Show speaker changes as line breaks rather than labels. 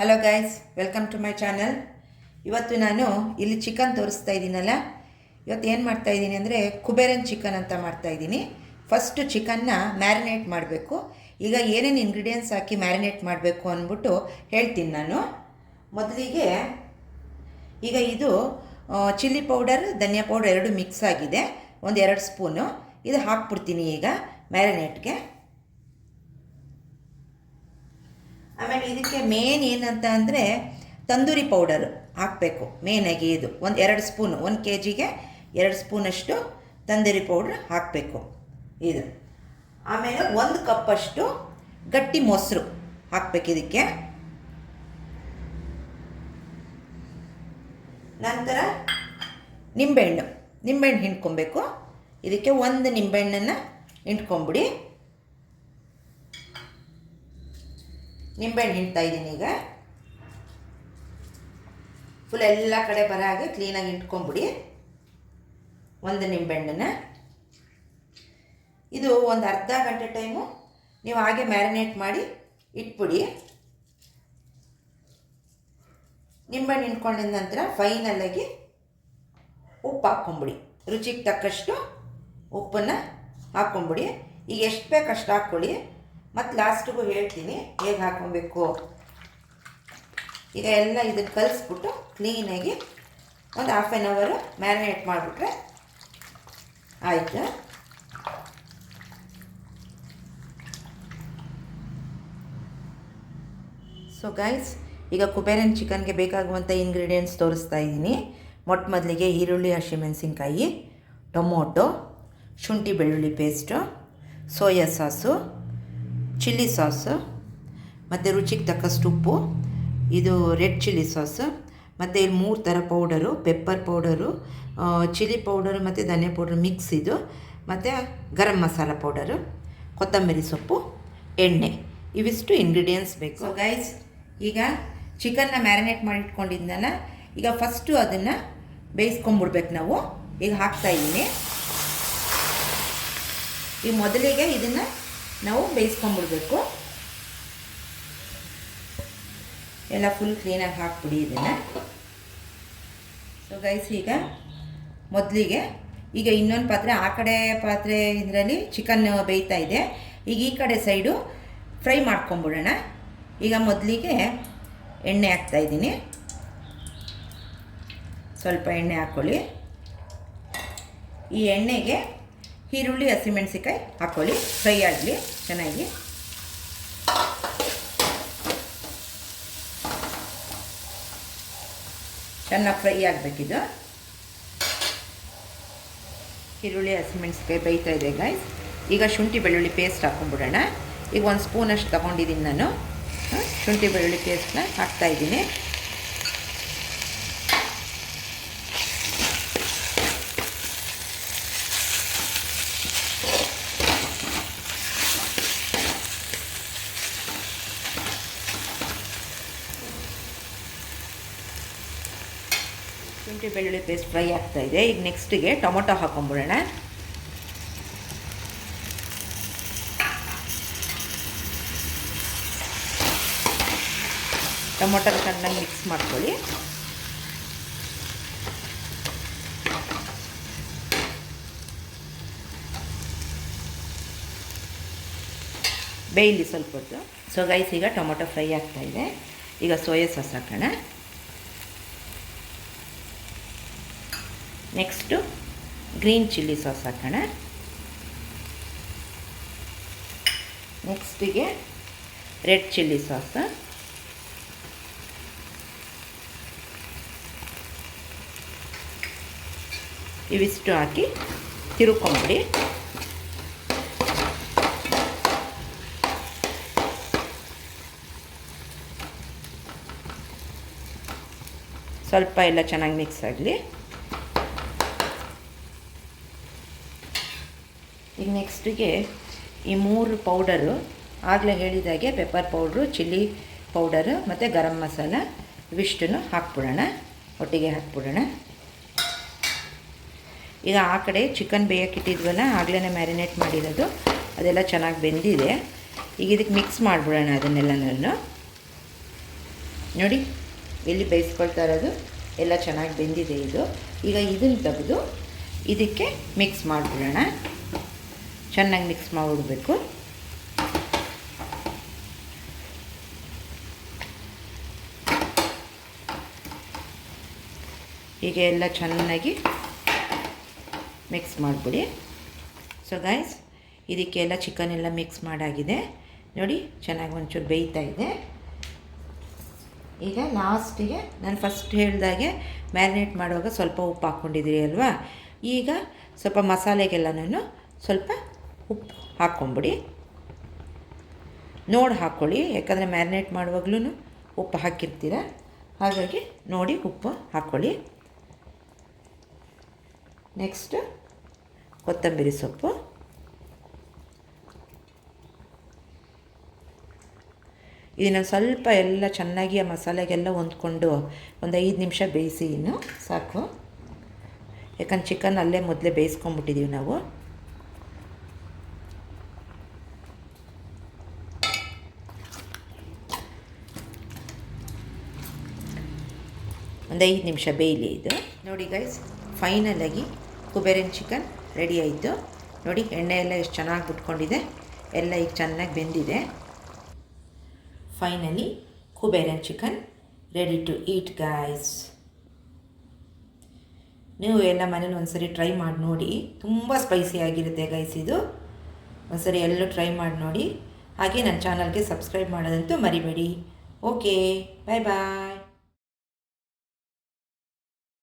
Hello guys, welcome to my channel. ಇವತ್ತು ನಾನು ಇಲ್ಲಿ ಚಿಕನ್ ತೋರಿಸ್ತಾ ಇದ್ದೀನಲ್ಲ, ಇವತ್ತು ಏನು ಮಾಡ್ತಾಯಿದ್ದೀನಿ ಅಂದರೆ ಕುಬೇರನ್ ಚಿಕನ್ ಅಂತ ಮಾಡ್ತಾಯಿದ್ದೀನಿ. ಫಸ್ಟು ಚಿಕನ್ನ ಮ್ಯಾರಿನೇಟ್ ಮಾಡಬೇಕು. ಈಗ ಏನೇನು ಇಂಗ್ರೀಡಿಯೆಂಟ್ಸ್ ಹಾಕಿ ಮ್ಯಾರಿನೇಟ್ ಮಾಡಬೇಕು ಅಂದ್ಬಿಟ್ಟು ಹೇಳ್ತೀನಿ ನಾನು. ಮೊದಲಿಗೆ ಈಗ ಇದು ಚಿಲ್ಲಿ ಪೌಡರ್, ಧನಿಯಾ ಪೌಡರ್ ಎರಡು ಮಿಕ್ಸ್ ಆಗಿದೆ, ಒಂದು 2 ಸ್ಪೂನು ಇದು ಹಾಕ್ಬಿಡ್ತೀನಿ ಈಗ ಮ್ಯಾರಿನೇಟ್ಗೆ. ಆಮೇಲೆ ಇದಕ್ಕೆ ಮೇನ್ ಏನಂತ ಅಂದರೆ ತಂದೂರಿ ಪೌಡರ್ ಹಾಕಬೇಕು ಮೇನಾಗಿ. ಇದು ಒಂದು 2 ಸ್ಪೂನು, 1 kgಗೆ 2 ಸ್ಪೂನಷ್ಟು ತಂದೂರಿ ಪೌಡ್ರ್ ಹಾಕಬೇಕು ಇದು. ಆಮೇಲೆ 1 ಕಪ್ಪಷ್ಟು ಗಟ್ಟಿ ಮೊಸರು ಹಾಕಬೇಕು ಇದಕ್ಕೆ. ನಂತರ ನಿಂಬೆಹಣ್ಣು ಹಿಂಡ್ಕೊಬೇಕು ಇದಕ್ಕೆ. 1 ನಿಂಬೆಹಣ್ಣನ್ನು ಹಿಂಡ್ಕೊಂಬಿಡಿ. ನಿಂಬೆಹಣ್ಣು ಹಿಂಡ್ತಾ ಇದ್ದೀನಿ ಈಗ. ಫುಲ್ ಎಲ್ಲ ಕಡೆ ಬರೋ ಹಾಗೆ ಕ್ಲೀನಾಗಿ ಹಿಂಡ್ಕೊಂಬಿಡಿ 1 ನಿಂಬೆಹಣ್ಣನ್ನು. ಇದು ಒಂದು ಅರ್ಧ ಗಂಟೆ ಟೈಮು ನೀವು ಹಾಗೆ ಮ್ಯಾರಿನೇಟ್ ಮಾಡಿ ಇಟ್ಬಿಡಿ. ನಿಂಬೆಹಣ್ಣು ಹಿಂಡ್ಕೊಂಡಿದ ನಂತರ ಫೈನಲಾಗಿ ಉಪ್ಪು ಹಾಕ್ಕೊಂಬಿಡಿ. ರುಚಿಗೆ ತಕ್ಕಷ್ಟು ಉಪ್ಪನ್ನು ಹಾಕ್ಕೊಂಬಿಡಿ. ಈಗ ಎಷ್ಟು ಬೇಕು ಅಷ್ಟು ಹಾಕ್ಕೊಳ್ಳಿ. ಮತ್ತು ಲಾಸ್ಟಿಗೂ ಹೇಳ್ತೀನಿ ಹೇಗೆ ಹಾಕ್ಕೊಬೇಕು. ಈಗ ಎಲ್ಲ ಇದನ್ನು ಕಲಿಸ್ಬಿಟ್ಟು ಕ್ಲೀನಾಗಿ ಒಂದು 1/2 ಅವರ್ ಮ್ಯಾರಿನೇಟ್ ಮಾಡಿಬಿಟ್ರೆ ಆಯಿತು. ಸೊ ಗೈಸ್, ಈಗ ಕುಬೇರನ್ ಚಿಕನ್ಗೆ ಬೇಕಾಗುವಂಥ ಇಂಗ್ರೀಡಿಯೆಂಟ್ಸ್ ತೋರಿಸ್ತಾ ಇದ್ದೀನಿ. ಮೊದಲಿಗೆ ಈರುಳ್ಳಿ, ಹಸಿಮೆಣಸಿನ್ಕಾಯಿ, ಟೊಮೊಟೊ, ಶುಂಠಿ ಬೆಳ್ಳುಳ್ಳಿ paste, soya sauce, chilli sauce, ಮತ್ತು ರುಚಿಗೆ ತಕ್ಕಷ್ಟು ಉಪ್ಪು, ಇದು ರೆಡ್ ಚಿಲ್ಲಿ ಸಾಸು, ಮತ್ತು ಇಲ್ಲಿ 3 ಥರ powder, pepper powder, chilli powder ಮತ್ತು ಧನಿಯಾ ಪೌಡರ್ ಮಿಕ್ಸ್ ಇದು, ಮತ್ತು ಗರಂ ಮಸಾಲ ಪೌಡರು, ಕೊತ್ತಂಬರಿ ಸೊಪ್ಪು, ಎಣ್ಣೆ, ಇವಿಷ್ಟು ಇಂಗ್ರೀಡಿಯೆಂಟ್ಸ್ ಬೇಕು. ಸೊ ಗೈಸ್, ಈಗ ಚಿಕನ್ನ ಮ್ಯಾರಿನೇಟ್ ಮಾಡಿಟ್ಕೊಂಡಿದ್ದಲ್ಲ, ಈಗ ಫಸ್ಟು ಅದನ್ನು ಬೇಯಿಸ್ಕೊಂಬಿಡ್ಬೇಕು ನಾವು. ಈಗ ಹಾಕ್ತಾಯಿದ್ದೀನಿ. ಈಗ ಮೊದಲಿಗೆ ಇದನ್ನು ನಾವು ಬೇಯಿಸ್ಕೊಂಬಿಡ್ಬೇಕು. ಎಲ್ಲ ಫುಲ್ ಕ್ಲೀನಾಗಿ ಹಾಕ್ಬಿಡಿ ಇದನ್ನು. ಸೊ ಗೈಸ್, ಈಗ ಮೊದಲಿಗೆ ಈಗ ಇನ್ನೊಂದು ಪಾತ್ರೆ, ಆ ಕಡೆ ಪಾತ್ರೆ ಇದರಲ್ಲಿ ಚಿಕನ್ ಬೇಯ್ತಾ ಇದೆ. ಈಗ ಈ ಕಡೆ ಸೈಡು ಫ್ರೈ ಮಾಡ್ಕೊಂಬಿಡೋಣ. ಈಗ ಮೊದಲಿಗೆ ಎಣ್ಣೆ ಹಾಕ್ತಾಯಿದ್ದೀನಿ. ಸ್ವಲ್ಪ ಎಣ್ಣೆ ಹಾಕ್ಕೊಳ್ಳಿ. ಈ ಎಣ್ಣೆಗೆ ಈರುಳ್ಳಿ, ಹಸಿಮೆಣಸಿನ್ಕಾಯಿ ಹಾಕ್ಕೊಳ್ಳಿ, ಫ್ರೈ ಆಗಲಿ ಚೆನ್ನಾಗಿ. ಚೆನ್ನಾಗಿ ಫ್ರೈ ಆಗಬೇಕಿದು. ಈರುಳ್ಳಿ, ಹಸಿಮೆಣಸಿನ್ಕಾಯಿ ಬೇಯ್ತಾ ಇದೆ ಗೈಸ್. ಈಗ ಶುಂಠಿ ಬೆಳ್ಳುಳ್ಳಿ ಪೇಸ್ಟ್ ಹಾಕ್ಕೊಂಬಿಡೋಣ. ಈಗ 1 ಸ್ಪೂನಷ್ಟು ತೊಗೊಂಡಿದ್ದೀನಿ ನಾನು. ಶುಂಠಿ ಬೆಳ್ಳುಳ್ಳಿ ಪೇಸ್ಟನ್ನ ಹಾಕ್ತಾಯಿದ್ದೀನಿ. ಶುಂಠಿ ಬೆಳ್ಳುಳ್ಳಿ ಪೇಸ್ಟ್ ಫ್ರೈ ಆಗ್ತಾಯಿದೆ. ಈಗ ನೆಕ್ಸ್ಟಿಗೆ ಟೊಮೊಟೊ ಹಾಕ್ಕೊಂಬಿಡೋಣ. ಟೊಮೊಟೊ ಚೆನ್ನಾಗಿ ಮಿಕ್ಸ್ ಮಾಡ್ಕೊಳ್ಳಿ. ಬೇಯಲಿ ಸ್ವಲ್ಪ ಹೊತ್ತು. ಸೊ ಗೈಸ್, ಈಗ ಟೊಮೊಟೊ ಫ್ರೈ ಆಗ್ತಾಯಿದೆ. ಈಗ ಸೋಯಾ ಸಾಸ್ ಹಾಕೋಣ. ನೆಕ್ಸ್ಟು ಗ್ರೀನ್ ಚಿಲ್ಲಿ ಸಾಸ್ ಹಾಕೋಣ. ನೆಕ್ಸ್ಟಿಗೆ ರೆಡ್ ಚಿಲ್ಲಿ ಸಾಸ್, ಇವಿಷ್ಟು ಹಾಕಿ ತಿರುಕೊಂಬಿಡಿ. ಸ್ವಲ್ಪ ಎಲ್ಲ ಚೆನ್ನಾಗಿ ಮಿಕ್ಸ್ ಆಗಲಿ. ಈಗ ನೆಕ್ಸ್ಟಿಗೆ ಈ 3 ಪೌಡರು, ಆಗಲೇ ಹೇಳಿದಾಗೆ ಪೆಪ್ಪರ್ ಪೌಡ್ರು, ಚಿಲ್ಲಿ ಪೌಡರು ಮತ್ತು ಗರಂ ಮಸಾಲ ಇವಿಷ್ಟನ್ನು ಹಾಕ್ಬಿಡೋಣ, ಒಟ್ಟಿಗೆ ಹಾಕ್ಬಿಡೋಣ. ಈಗ ಆ ಕಡೆ ಚಿಕನ್ ಬೇಯಕ್ಕಿಟ್ಟಿದ್ವಲ್ಲ, ಆಗಲೇ ಮ್ಯಾರಿನೇಟ್ ಮಾಡಿರೋದು, ಅದೆಲ್ಲ ಚೆನ್ನಾಗಿ ಬೆಂದಿದೆ. ಈಗ ಇದಕ್ಕೆ ಮಿಕ್ಸ್ ಮಾಡಿಬಿಡೋಣ ಅದನ್ನೆಲ್ಲನೂ. ನೋಡಿ ಇಲ್ಲಿ ಬೇಯಿಸ್ಕೊಳ್ತಾ ಇರೋದು ಎಲ್ಲ ಚೆನ್ನಾಗಿ ಬೆಂದಿದೆ ಇದು. ಈಗ ಇದನ್ನು ತೆಗೆದು ಇದಕ್ಕೆ ಮಿಕ್ಸ್ ಮಾಡಿಬಿಡೋಣ. ಚೆನ್ನಾಗಿ ಮಿಕ್ಸ್ ಮಾಡಿಬಿಡ್ಬೇಕು. ಹೀಗೆ ಎಲ್ಲ ಚೆನ್ನಾಗಿ ಮಿಕ್ಸ್ ಮಾಡಿಬಿಡಿ. ಸೊ ಗೈಸ್, ಇದಕ್ಕೆಲ್ಲ ಚಿಕನ್ ಎಲ್ಲ ಮಿಕ್ಸ್ ಮಾಡಾಗಿದೆ ನೋಡಿ, ಚೆನ್ನಾಗಿ ಒಂಚೂರು ಬೇಯ್ತಾ ಇದೆ. ಈಗ ಲಾಸ್ಟಿಗೆ ನಾನು ಫಸ್ಟ್ ಹೇಳಿದಾಗೆ ಮ್ಯಾರಿನೇಟ್ ಮಾಡುವಾಗ ಸ್ವಲ್ಪ ಉಪ್ಪು ಹಾಕ್ಕೊಂಡಿದ್ದೀರಿ ಅಲ್ವಾ, ಈಗ ಸ್ವಲ್ಪ ಮಸಾಲೆಗೆಲ್ಲನೂ ಸ್ವಲ್ಪ ಉಪ್ಪು ಹಾಕ್ಕೊಂಬಿಡಿ. ನೋಡಿ ಹಾಕ್ಕೊಳ್ಳಿ, ಯಾಕಂದರೆ ಮ್ಯಾರಿನೇಟ್ ಮಾಡುವಾಗ್ಲೂ ಉಪ್ಪು ಹಾಕಿರ್ತೀರ, ಹಾಗಾಗಿ ನೋಡಿ ಉಪ್ಪು ಹಾಕ್ಕೊಳ್ಳಿ. ನೆಕ್ಸ್ಟ್ ಕೊತ್ತಂಬರಿ ಸೊಪ್ಪು, ಇದನ್ನು ಸ್ವಲ್ಪ ಎಲ್ಲ ಚೆನ್ನಾಗಿ ಆ ಮಸಾಲೆಗೆಲ್ಲ ಹೊಂದ್ಕೊಂಡು ಒಂದು 5 ನಿಮಿಷ ಬೇಯಿಸಿ ಇನ್ನು ಸಾಕು. ಯಾಕಂದ್ರೆ ಚಿಕನ್ ಅಲ್ಲೇ ಮೊದಲೇ ಬೇಯಿಸ್ಕೊಂಬಿಟ್ಟಿದ್ದೀವಿ ನಾವು. ಒಂದು 5 ನಿಮಿಷ ಬೇಯಲಿ ಇದು. ನೋಡಿ ಗೈಸ್, ಫೈನಲಾಗಿ ಕುಬೇರನ್ ಚಿಕನ್ ರೆಡಿ ಆಯಿತು. ನೋಡಿ ಎಣ್ಣೆ ಎಲ್ಲ ಎಷ್ಟು ಚೆನ್ನಾಗಿ ಬಿಟ್ಕೊಂಡಿದೆ, ಎಲ್ಲ ಈಗ ಚೆನ್ನಾಗಿ ಬೆಂದಿದೆ. Finally Kuberan chicken ready to eat guys. ನೀವು ಎಲ್ಲ ಮನೇಲಿ ಒಂದ್ಸರಿ ಟ್ರೈ ಮಾಡಿ ನೋಡಿ, ತುಂಬ ಸ್ಪೈಸಿ ಆಗಿರುತ್ತೆ ಗೈಸ್ ಇದು. ಒಂದ್ಸರಿ ಎಲ್ಲೂ ಟ್ರೈ ಮಾಡಿ ನೋಡಿ. ಹಾಗೆ ನನ್ನ ಚಾನಲ್ಗೆ ಸಬ್ಸ್ಕ್ರೈಬ್ ಮಾಡೋದಂತೂ ಮರಿಬೇಡಿ. ಓಕೆ, ಬಾಯ್ ಬಾಯ್.